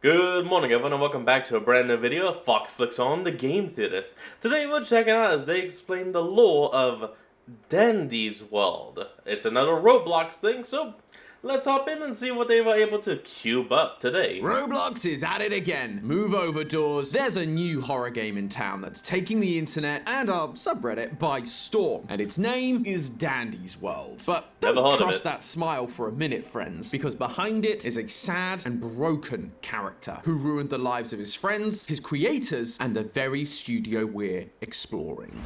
Good morning everyone and welcome back to a brand new video of Fox Flicks on the Game Theaters. Today we're checking out as they explain the lore of Dandy's World. It's another Roblox thing, so let's hop in and see what they were able to cube up today. Roblox is at it again. Move over, doors. There's a new horror game in town that's taking the internet and our subreddit by storm, and its name is Dandy's World. But don't trust that smile for a minute, friends, because behind it is a sad and broken character who ruined the lives of his friends, his creators, and the very studio we're exploring.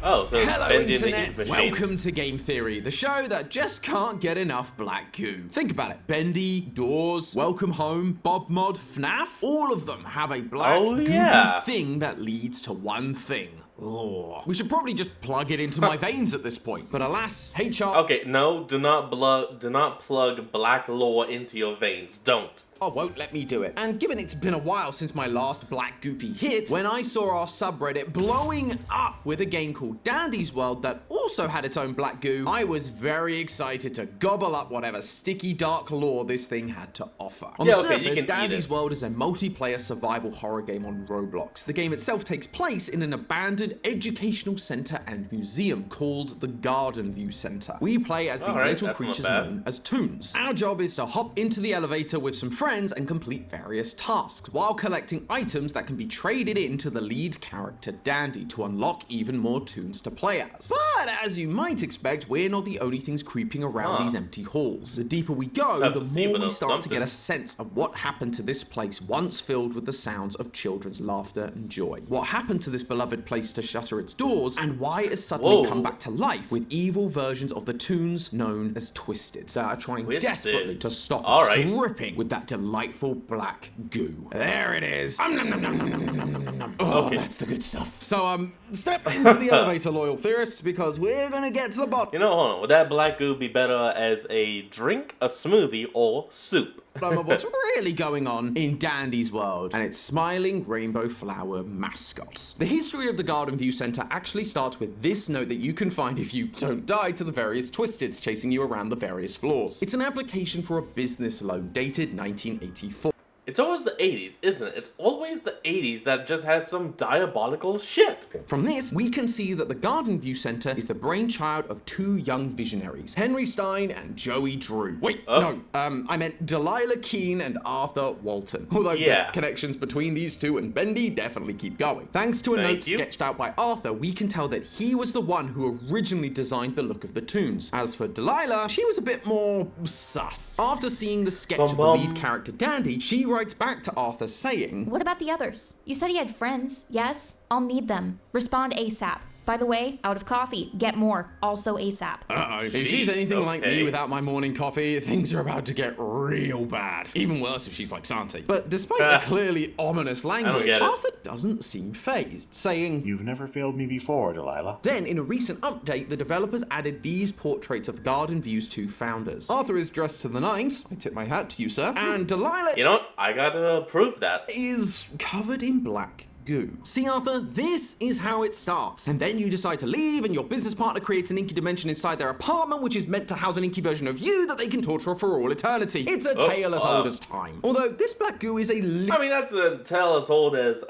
Oh, so hello, Bendy Internet! the Welcome to Game Theory, the show that just can't get enough black goo. Think about it. Bendy, Doors, Welcome Home, Bob Mod, FNAF, all of them have a black goopy thing that leads to one thing. Lore. We should probably just plug it into my veins at this point, but alas, HR... Okay, no, do not plug black lore into your veins. Don't. won't let me do it. And given it's been a while since my last black goopy hit, when I saw our subreddit blowing up with a game called Dandy's World that also had its own black goo, I was very excited to gobble up whatever sticky dark lore this thing had to offer. On the surface, Dandy's World is a multiplayer survival horror game on Roblox. The game itself takes place in an abandoned educational center and museum called the Garden View Center. We play as these little creatures known as toons. Our job is to hop into the elevator with some friends and complete various tasks, while collecting items that can be traded into the lead character Dandy to unlock even more toons to play as. But as you might expect, we're not the only things creeping around these empty halls. The deeper we go, the more we start to get a sense of what happened to this place once filled with the sounds of children's laughter and joy. What happened to this beloved place to shutter its doors, and why it has suddenly come back to life with evil versions of the toons known as Twisted, that are trying desperately to stop us dripping with that delightful black goo. There it is. Oh, that's the good stuff. So, step into the elevator, loyal theorists, because we're gonna get to the bottom. You know, hold on. Would that black goo be better as a drink, a smoothie, or soup? Of what's really going on in Dandy's World and its smiling rainbow flower mascots. The history of the Garden View Center actually starts with this note that you can find if you don't die to the various Twisteds chasing you around the various floors. It's an application for a business loan dated 1984. It's always the 80s, isn't it? It's always the 80s that just has some diabolical shit. From this, we can see that the Garden View Center is the brainchild of two young visionaries, Henry Stein and Joey Drew. Wait, no, I meant Delilah Keene and Arthur Walton. Although the connections between these two and Bendy definitely keep going. Thanks to a note sketched out by Arthur, we can tell that he was the one who originally designed the look of the toons. As for Delilah, she was a bit more sus. After seeing the sketch of the lead character Dandy, she writes back to Arthur saying, "What about the others? You said he had friends. Yes? I'll need them. Respond ASAP. By the way, out of coffee. Get more. Also ASAP." If she's anything like me without my morning coffee, things are about to get real bad. Even worse if she's like Santi. But despite the clearly ominous language, Arthur doesn't seem fazed, saying, "You've never failed me before, Delilah." Then, in a recent update, the developers added these portraits of Garden View's two founders. Arthur is dressed to the nines. I tip my hat to you, sir. And Delilah... You know what? I gotta approve that. ...is covered in black goo. See, Arthur, this is how it starts. And then you decide to leave, and your business partner creates an inky dimension inside their apartment, which is meant to house an inky version of you that they can torture for all eternity. It's a tale as old as time. Although, this black goo is a that's a tale as old as,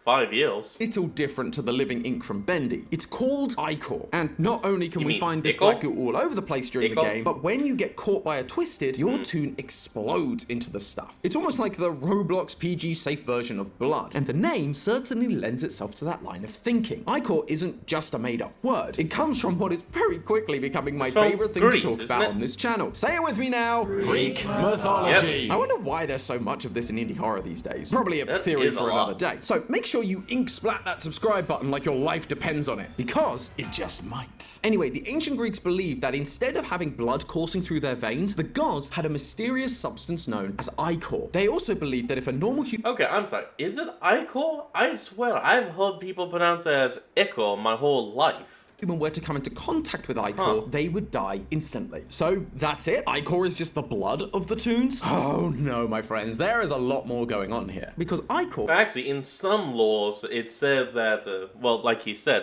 5 years. Little different to the living ink from Bendy. It's called Ichor, and not only can we find this black goo all over the place during the game, but when you get caught by a Twisted, your toon explodes into the stuff. It's almost like the Roblox PG safe version of blood, and the name certainly lends itself to that line of thinking. Ichor isn't just a made-up word. It comes from what is very quickly becoming my favorite thing to talk about on this channel. Say it with me now. Greek mythology. I wonder why there's so much of this in indie horror these days. Probably a theory for another day. So make sure you ink splat that subscribe button like your life depends on it, because it just might. Anyway, the ancient Greeks believed that instead of having blood coursing through their veins, the gods had a mysterious substance known as ichor. They also believed that if a normal Okay, I'm sorry. Is it ichor? I swear, I've heard people pronounce it as ichor my whole life. Human were to come into contact with ichor, they would die instantly. So that's it? Ichor is just the blood of the toons? Oh no, my friends, there is a lot more going on here. Because ichor... Actually, in some laws, it says that, well, like he said,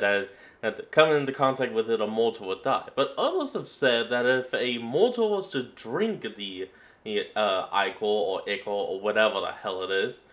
that coming into contact with it, a mortal would die. But others have said that if a mortal was to drink the Ico or Ico or whatever the hell it is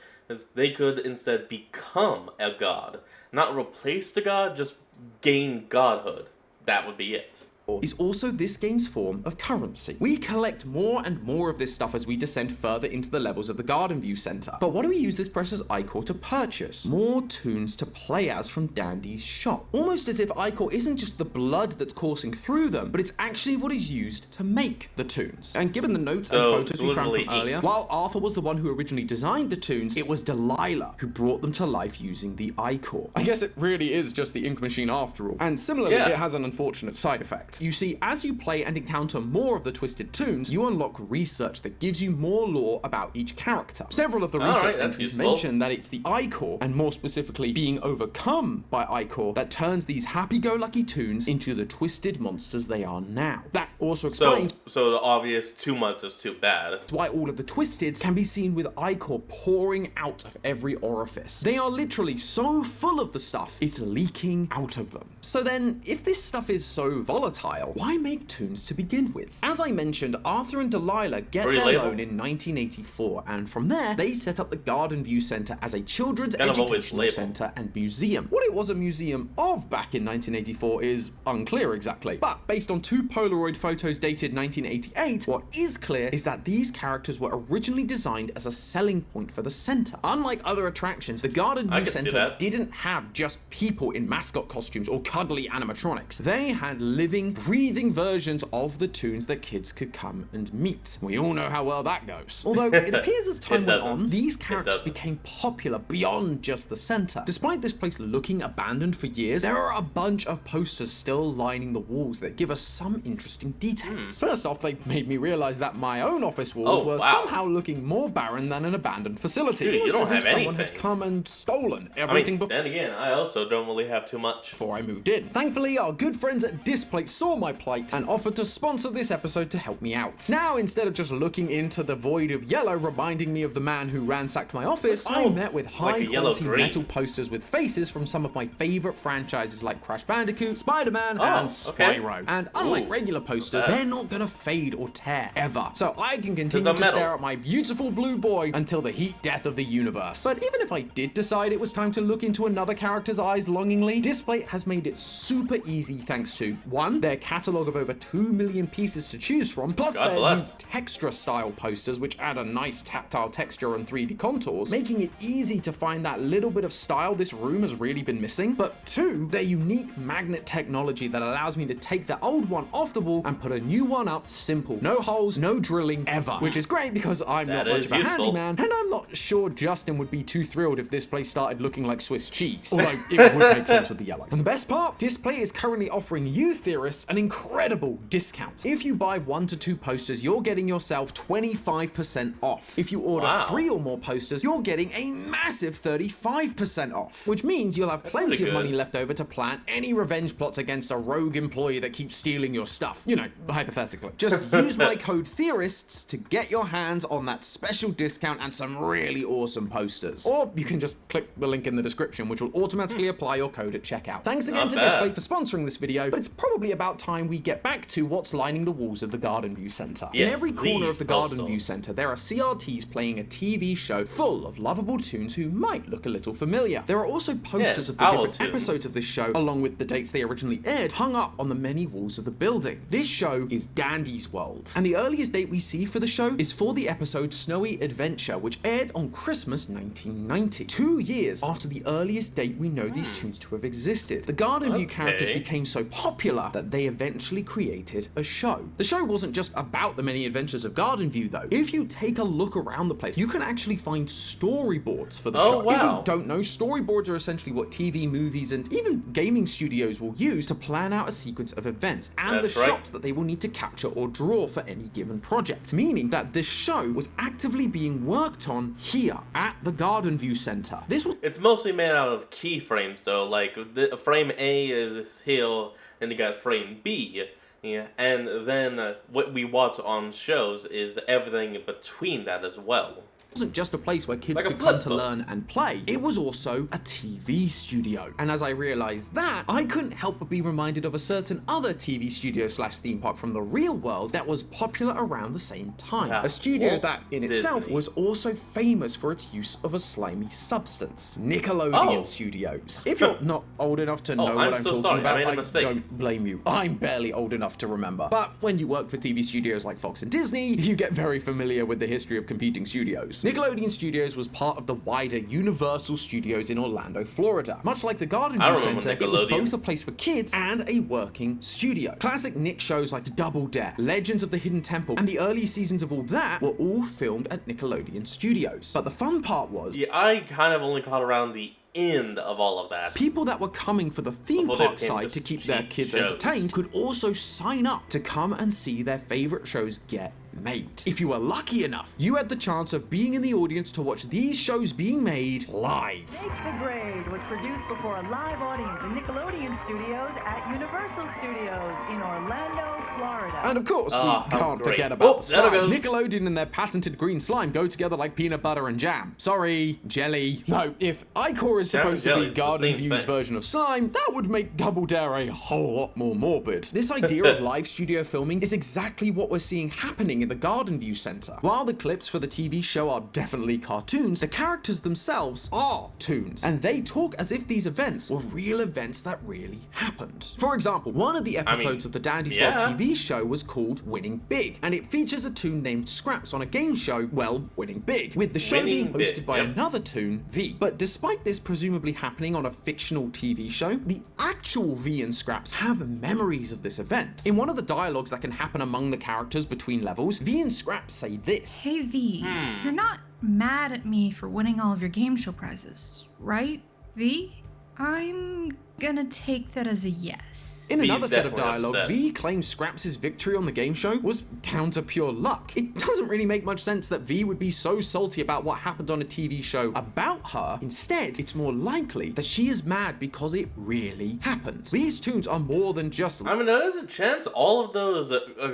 they could instead become a god. Not replace the god, just gain godhood. That would be it. Is also this game's form of currency. We collect more and more of this stuff as we descend further into the levels of the Garden View Center. But what do we use this precious Ichor to purchase? More toons to play as from Dandy's shop. Almost as if Ichor isn't just the blood that's coursing through them, but it's actually what is used to make the toons. And given the notes and photos we found from earlier, while Arthur was the one who originally designed the toons, it was Delilah who brought them to life using the Ichor. I guess it really is just the ink machine after all. And similarly, it has an unfortunate side effect. You see, as you play and encounter more of the Twisted Toons, you unlock research that gives you more lore about each character. Several of the research entries mention that it's the Ichor, and more specifically being overcome by Ichor, that turns these happy-go-lucky Toons into the twisted monsters they are now. That also explains so the obvious 2 months is too bad. Why all of the Twisteds can be seen with Ichor pouring out of every orifice. They are literally so full of the stuff, it's leaking out of them. So then, if this stuff is so volatile, why make Toons to begin with? As I mentioned, Arthur and Delilah get their loan in 1984, and from there, they set up the Garden View Center as a children's educational center and museum. What it was a museum of back in 1984 is unclear exactly, but based on 2 Polaroid photos dated 1988, what is clear is that these characters were originally designed as a selling point for the center. Unlike other attractions, the Garden View Center didn't have just people in mascot costumes or cuddly animatronics. They had living, breathing versions of the Toons that kids could come and meet. We all know how well that goes. Although it appears as time went on, these characters became popular beyond just the center. Despite this place looking abandoned for years, there are a bunch of posters still lining the walls that give us some interesting details. First off, they made me realize that my own office walls were somehow looking more barren than an abandoned facility. Dude, you don't as have if someone anything. had come and stolen everything. Then again, I also don't really have too much. Before I moved in. Thankfully, our good friends at Displate saw my plight and offered to sponsor this episode to help me out. Now, instead of just looking into the void of yellow reminding me of the man who ransacked my office, I met with high-quality metal posters with faces from some of my favorite franchises like Crash Bandicoot, Spider-Man, and Spyro. And unlike regular posters, they're not gonna fade or tear ever. So I can continue to stare at my beautiful blue boy until the heat death of the universe. But even if I did decide it was time to look into another character's eyes longingly, Displate has made it super easy thanks to 1, their catalog of over 2 million pieces to choose from, plus their new Textra style posters which add a nice tactile texture and 3D contours, making it easy to find that little bit of style this room has really been missing. But 2, their unique magnet technology that allows me to take the old one off the wall and put a new one up, simple. No holes, no drilling ever. Which is great because I'm not much of a handyman, and I'm not sure Justin would be too thrilled if this place started looking like Swiss cheese. Although it would make sense with the yellow. And the best part, Displate is currently offering you theorists an incredible discount. If you buy 1 to 2 posters, you're getting yourself 25% off. If you order 3 or more posters, you're getting a massive 35% off. Which means you'll have plenty of money left over to plan any revenge plots against a rogue employee that keeps stealing your stuff. You know, hypothetically. Just use my code theorists to get your hands on that special discount and some really awesome posters. Or you can just click the link in the description, which will automatically apply your code at checkout. Thanks again to Displate for sponsoring this video, but it's probably about time we get back to what's lining the walls of the Garden View Center. In every corner of the Garden View Center, there are CRTs playing a TV show full of lovable Toons who might look a little familiar. There are also posters of the different episodes of this show, along with the dates they originally aired, hung up on the many walls of the building. This show is Dandy's World, and the earliest date we see for the show is for the episode Snowy Adventure, which aired on Christmas 1990, 2 years after the earliest date we know these Toons to have existed. The Garden View characters became so popular that they eventually created a show. The show wasn't just about the many adventures of Garden View though. If you take a look around the place, you can actually find storyboards for the show. If you don't know, storyboards are essentially what TV, movies, and even gaming studios will use to plan out a sequence of events and the shots that they will need to capture or draw for any given project. Meaning that this show was actively being worked on here at the Garden View Center. It's mostly made out of keyframes though, like frame A is here, and you got frame B. Yeah, and then what we watch on shows is everything in between that as well. wasn't just a place where kids Like a could come flip to book. learn and play, it was also a TV studio. And as I realized that, I couldn't help but be reminded of a certain other TV studio slash theme park from the real world that was popular around the same time. Yeah, A studio Walt that in itself Disney. was also famous for its use of a slimy substance. Nickelodeon Oh. Studios. If you're not old enough to know I'm what I'm so talking sorry. I about, made a I mistake. don't blame you. I'm barely old enough to remember. But when you work for TV studios like Fox and Disney, you get very familiar with the history of competing studios. Nickelodeon Studios was part of the wider Universal Studios in Orlando, Florida. Much like the Garden I View remember Center, it was Nickelodeon. both a place for kids and a working studio. Classic Nick shows like Double Dare, Legends of the Hidden Temple, and the early seasons of all that were all filmed at Nickelodeon Studios. But the fun part was, Yeah, I kind of only caught around the end of all of that. people that were coming for the theme Before they park became side just to keep their cheap kids shows. entertained could also sign up to come and see their favorite shows get made. If you were lucky enough, you had the chance of being in the audience to watch these shows being made live. Make the Grade was produced before a live audience in Nickelodeon Studios at Universal Studios in Orlando, Florida. And of course, Ah, we how can't great. forget about Oh, the there it slime. goes. Nickelodeon and their patented green slime go together like peanut butter and jam. Sorry, jelly. No, if Icor is Jam and supposed to jelly, be it's the Garden same View's thing. version of slime, that would make Double Dare a whole lot more morbid. This idea of live studio filming is exactly what we're seeing happening in the Garden View Center. While the clips for the TV show are definitely cartoons, the characters themselves are toons, and they talk as if these events were real events that really happened. For example, one of the episodes of the Dandy's World yeah. TV show was called Winning Big, and it features a toon named Scraps on a game show, well, Winning Big, with the show being Winning hosted Big, by yep. another toon, V. But despite this presumably happening on a fictional TV show, the actual V and Scraps have memories of this event. In one of the dialogues that can happen among the characters between levels, V and Scraps say this. Hey V, you're not mad at me for winning all of your game show prizes, right, V? I'm gonna take that as a yes. In V's another set of definitely dialogue, upset. V claims Scraps' victory on the game show was down to pure luck. It doesn't really make much sense that V would be so salty about what happened on a TV show about her. Instead, it's more likely that she is mad because it really happened. These tunes are more than just I mean, there is a chance all of those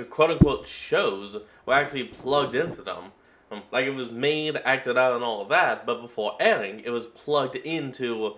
quote-unquote shows were actually plugged into them. Like, it was made, acted out, and all of that, but before airing, it was plugged into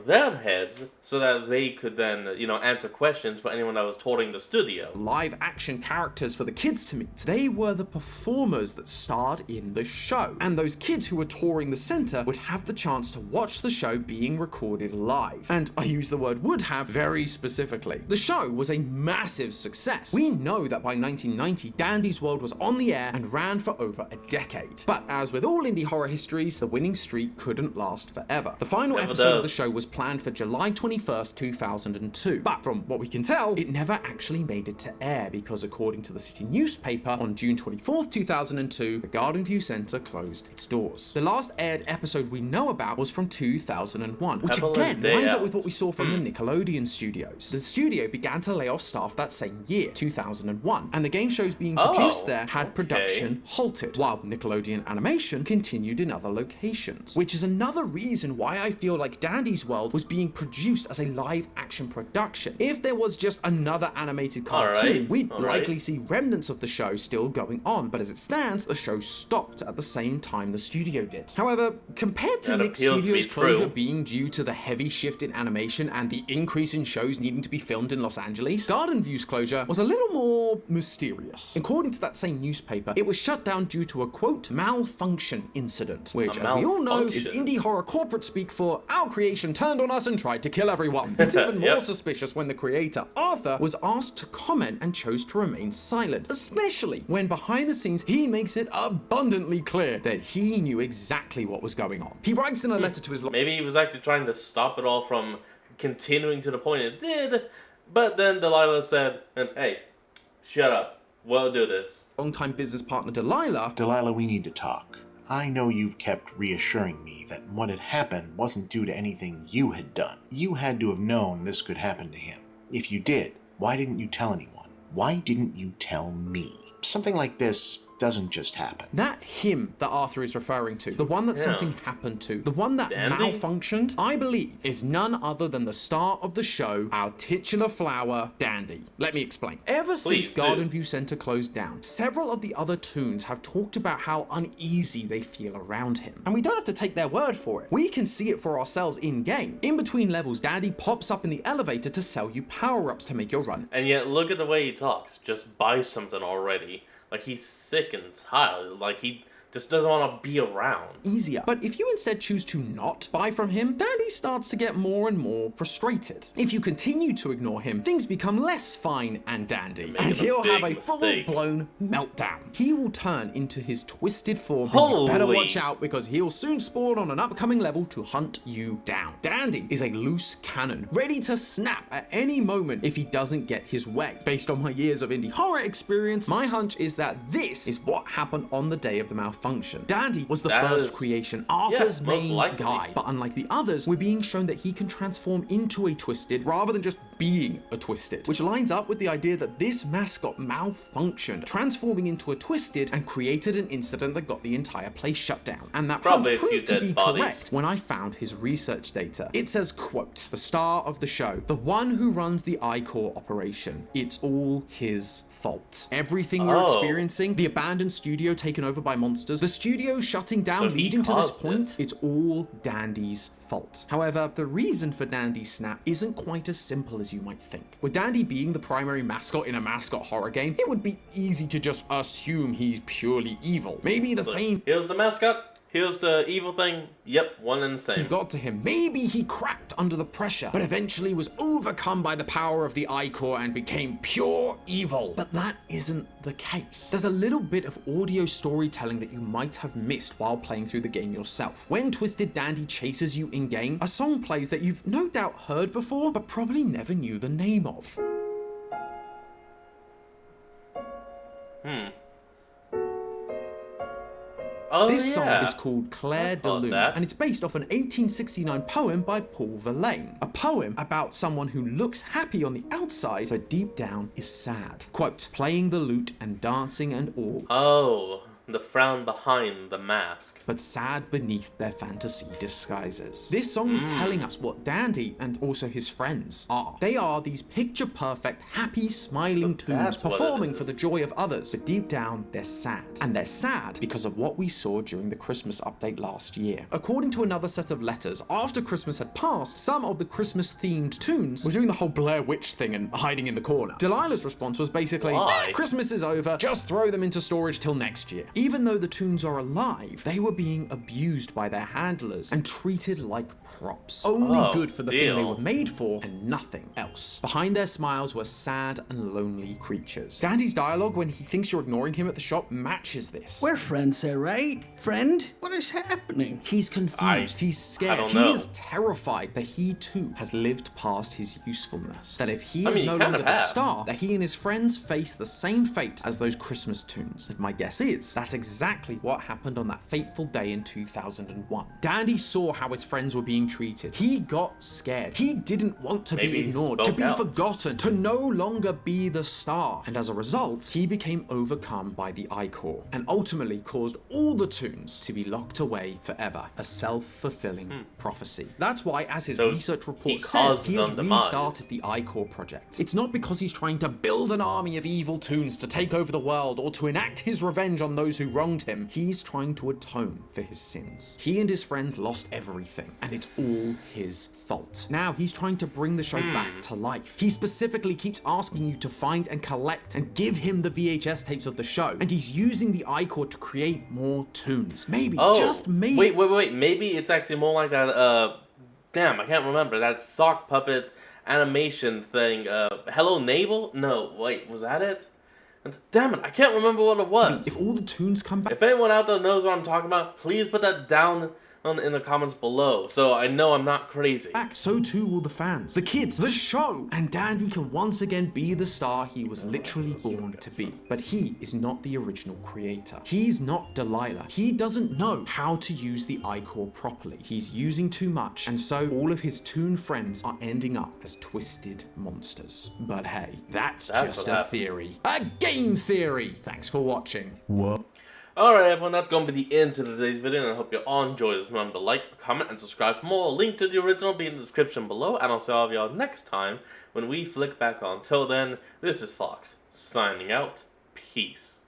their heads so that they could then, answer questions for anyone that was touring the studio. live action characters for the kids to meet. They were the performers that starred in the show. And those kids who were touring the center would have the chance to watch the show being recorded live. And I use the word would have very specifically. The show was a massive success. We know that by 1990, Dandy's World was on the air and ran for over a decade. But as with all indie horror histories, the winning streak couldn't last forever. The final Never episode of does. the show was planned for July 21st, 2002. But from what we can tell, it never actually made it to air because according to the city newspaper, on June 24th, 2002, the Garden View Center closed its doors. The last aired episode we know about was from 2001, which Apple again and Day lines up Out. with what we saw from the Nickelodeon studios. The studio began to lay off staff that same year, 2001, and the game shows being produced Oh, there had okay. production halted, while Nickelodeon Animation continued in other locations, which is another reason why I feel like Dandy's World was being produced as a live action production. If there was just another animated cartoon, Alright, we'd alright. likely see remnants of the show still going on, but as it stands, the show stopped at the same time the studio did. However, compared to That Nick appeals to be Studios' closure true. being due to the heavy shift in animation and the increase in shows needing to be filmed in Los Angeles, Garden View's closure was a little more mysterious. According to that same newspaper, it was shut down due to a quote malfunction incident, which, as we all know, is malfunction. indie horror corporate speak for our creation turned on us and tried to kill everyone. It's even more Yep. suspicious when the creator, Arthur, was asked to comment and chose to remain silent, especially when behind the scenes he makes it abundantly clear that he knew exactly what was going on. He writes in a letter to his Maybe he was actually trying to stop it all from continuing to the point it did, but then Delilah said, hey, shut up, we'll do this. longtime business partner Delilah. Delilah, we need to talk. I know you've kept reassuring me that what had happened wasn't due to anything you had done. You had to have known this could happen to him. If you did, why didn't you tell anyone? Why didn't you tell me? Something like this doesn't just happen. That him that Arthur is referring to, the one that something happened to, the one that Dandy? malfunctioned, I believe, is none other than the star of the show, our titular flower, Dandy. Let me explain. Ever Please since do. Garden View Center closed down, several of the other toons have talked about how uneasy they feel around him. And we don't have to take their word for it. We can see it for ourselves in-game. In between levels, Dandy pops up in the elevator to sell you power-ups to make your run And yet, look at the way he talks. Just buy something already. Like, he's sick and tired. Like, he just doesn't want to be around. easier. But if you instead choose to not buy from him, Dandy starts to get more and more frustrated. If you continue to ignore him, things become less fine and dandy, and Making a he'll have a big mistake. full-blown meltdown. He will turn into his twisted form, and you better Holy- watch out because he'll soon spawn on an upcoming level to hunt you down. Dandy is a loose cannon, ready to snap at any moment if he doesn't get his way. Based on my years of indie horror experience, my hunch is that this is what happened on the day of the malfunction. Dandy was the That first is- creation, Arthur's most main likely. guy. But unlike the others, we're being shown that he can transform into a Twisted rather than just being a Twisted, which lines up with the idea that this mascot malfunctioned, transforming into a Twisted and created an incident that got the entire place shut down. And that Probably a hunt few proved to dead be bodies. correct when I found his research data. It says, quote, the star of the show, the one who runs the I-Core operation, it's all his fault. Everything we're Oh. experiencing, the abandoned studio taken over by monsters, the studio shutting down So he leading to this caused point, it. it's all Dandy's fault. However, the reason for Dandy's snap isn't quite as simple as you might think. With Dandy being the primary mascot in a mascot horror game, it would be easy to just assume he's purely evil. Maybe the Look, fame here's the mascot. Here's the evil thing. Yep, one and the same. got to him. Maybe he cracked under the pressure, but eventually was overcome by the power of the I-Core and became pure evil. But that isn't the case. There's a little bit of audio storytelling that you might have missed while playing through the game yourself. When Twisted Dandy chases you in-game, a song plays that you've no doubt heard before, but probably never knew the name of. Oh, This yeah. song is called Claire de thought Lune, that. and it's based off an 1869 poem by Paul Verlaine. A poem about someone who looks happy on the outside, but deep down is sad. Quote, playing the lute and dancing and all, Oh, the frown behind the mask. but sad beneath their fantasy disguises. This song is telling us what Dandy and also his friends are. They are these picture-perfect, happy, smiling toons that's what it performing is. for the joy of others, but deep down, they're sad. And they're sad because of what we saw during the Christmas update last year. According to another set of letters, after Christmas had passed, some of the Christmas-themed toons were doing the whole Blair Witch thing and hiding in the corner. Delilah's response was basically, Why? Christmas is over, just throw them into storage till next year. Even though the toons are alive, they were being abused by their handlers and treated like props. Only Oh, good for the thing they deal. were made for and nothing else. Behind their smiles were sad and lonely creatures. Dandy's dialogue when he thinks you're ignoring him at the shop matches this. We're friends here, right? Friend? What is happening? He's confused, he's I scared, don't he know. is terrified that he too has lived past his usefulness. That if he I is mean, no you kind longer of the have. star, that he and his friends face the same fate as those Christmas toons. And my guess is that's exactly what happened on that fateful day in 2001. Dandy saw how his friends were being treated. He got scared. He didn't want to Maybe be he ignored, to spoke be out. forgotten, to no longer be the star. And as a result, he became overcome by the I-Core and ultimately caused all the toons to be locked away forever. A self-fulfilling prophecy. That's why, as his So research he report says, caused he has them demise. restarted the I-Core project. It's not because he's trying to build an army of evil toons to take over the world or to enact his revenge on those who wronged him. He's trying to atone for his sins. He and his friends lost everything, and it's all his fault. Now he's trying to bring the show back to life. He specifically keeps asking you to find and collect and give him the VHS tapes of the show, and he's using the I-Core to create more toons. Maybe, Oh, just maybe. wait. Maybe it's actually more like that, damn, I can't remember. That sock puppet animation thing. Hello Navel? No, wait, was that it? Damn it, I can't remember what it was. If all the toons come back, If anyone out there knows what I'm talking about, please put that down in the comments below, so I know I'm not crazy. so too will the fans, the kids, the show, and Dandy can once again be the star he was literally born to be. But he is not the original creator. He's not Delilah. He doesn't know how to use the I-Core properly. He's using too much, and so all of his toon friends are ending up as twisted monsters. But hey, that's just what a happened. theory. A game theory! Thanks for watching. Alright everyone, that's going to be the end of today's video, and I hope you all enjoyed this. Remember to like, comment, and subscribe for more. Link to the original will be in the description below, and I'll see all of y'all next time when we flick back on. Till then, this is Fox, signing out. Peace.